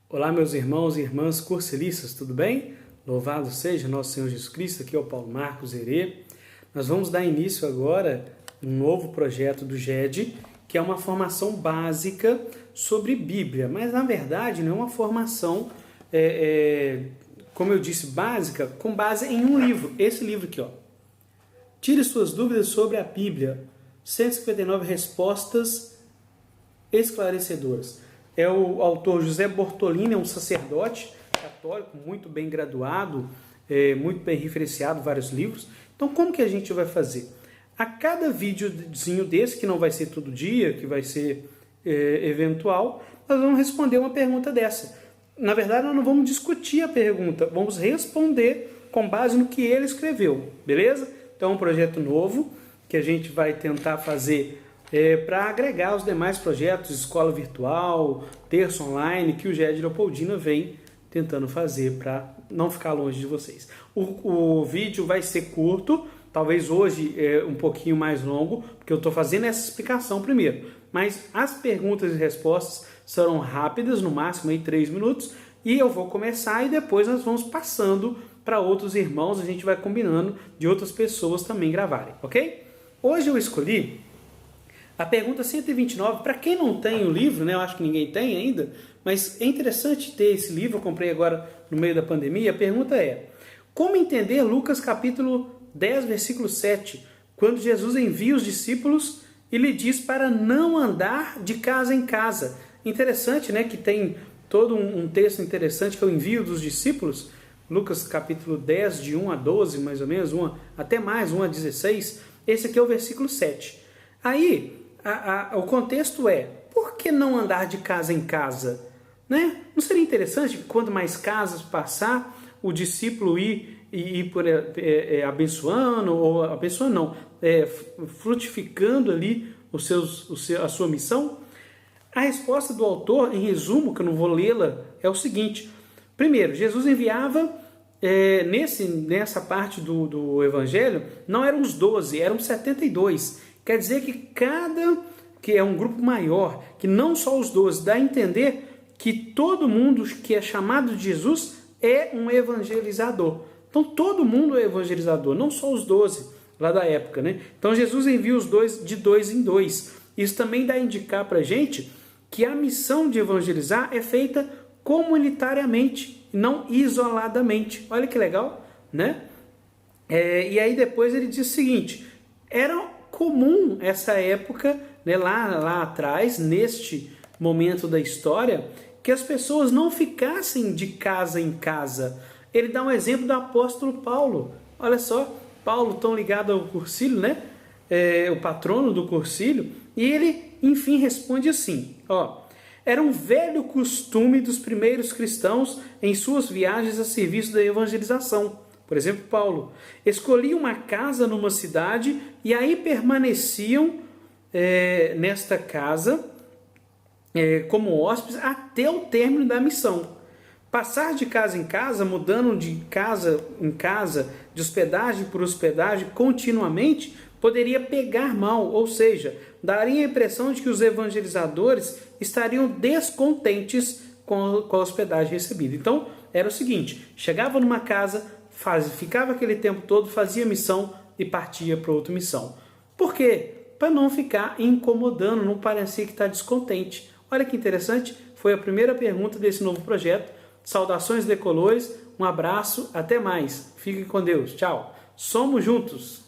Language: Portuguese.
Olá, meus irmãos e irmãs cursilistas, tudo bem? Louvado seja nosso Senhor Jesus Cristo, aqui é o Paulo Marcos Herê. Nós vamos dar início agora a um novo projeto do GED, que é uma formação básica sobre Bíblia, mas na verdade não é uma formação, como eu disse, básica, com base em um livro, esse livro aqui, ó. Tire suas dúvidas sobre a Bíblia, 159 respostas esclarecedoras. É o autor José Bortolini, é um sacerdote católico, muito bem graduado, muito bem referenciado, vários livros. Então, como que a gente vai fazer? A cada videozinho desse, que não vai ser todo dia, que vai ser eventual, nós vamos responder uma pergunta dessa. Na verdade, nós não vamos discutir a pergunta, vamos responder com base no que ele escreveu, beleza? Então, é um projeto novo que a gente vai tentar fazer para agregar os demais projetos, escola virtual, terço online, que o GED Leopoldina vem tentando fazer para não ficar longe de vocês. O vídeo vai ser curto, talvez hoje um pouquinho mais longo, porque eu estou fazendo essa explicação primeiro. Mas as perguntas e respostas serão rápidas, no máximo aí 3 minutos, e eu vou começar e depois nós vamos passando para outros irmãos, a gente vai combinando de outras pessoas também gravarem, ok? Hoje eu escolhi a pergunta 129, para quem não tem o livro, né, eu acho que ninguém tem ainda, mas é interessante ter esse livro, eu comprei agora no meio da pandemia. A pergunta é: como entender Lucas capítulo 10, versículo 7, quando Jesus envia os discípulos e lhe diz para não andar de casa em casa? Interessante, né, que tem todo um texto interessante que é o envio dos discípulos, Lucas capítulo 10, de 1 a 12, mais ou menos, até mais, 1 a 16, esse aqui é o versículo 7. Aí, o contexto é: por que não andar de casa em casa? Né? Não seria interessante que quanto mais casas passar, o discípulo ir por abençoando, ou abençoando não, frutificando ali a sua missão? A resposta do autor, em resumo, que eu não vou lê-la, é o seguinte: primeiro, Jesus enviava, nessa parte do evangelho, não eram os 12, eram 72. Quer dizer que é um grupo maior, que não só os 12, dá a entender que todo mundo que é chamado de Jesus é um evangelizador. Então todo mundo é evangelizador, não só os 12 lá da época, né? Então Jesus envia os 2 de 2 em 2. Isso também dá a indicar para a gente que a missão de evangelizar é feita comunitariamente, não isoladamente. Olha que legal, né? E aí depois ele diz o seguinte: era comum essa época, né, lá atrás, neste momento da história, que as pessoas não ficassem de casa em casa. Ele dá um exemplo do apóstolo Paulo. Olha só, Paulo, tão ligado ao Cursilho, né? O patrono do Cursilho, e ele, enfim, responde assim: era um velho costume dos primeiros cristãos em suas viagens a serviço da evangelização. Por exemplo, Paulo escolhia uma casa numa cidade e aí permaneciam nesta casa como hóspedes até o término da missão. Passar de casa em casa, mudando de casa em casa, de hospedagem por hospedagem continuamente, poderia pegar mal, ou seja, daria a impressão de que os evangelizadores estariam descontentes com a hospedagem recebida. Então, era o seguinte: chegava numa casa, ficava aquele tempo todo, fazia missão e partia para outra missão. Por quê? Para não ficar incomodando, não parecer que está descontente. Olha que interessante, foi a primeira pergunta desse novo projeto. Saudações decolores, um abraço, até mais. Fiquem com Deus, tchau. Somos juntos!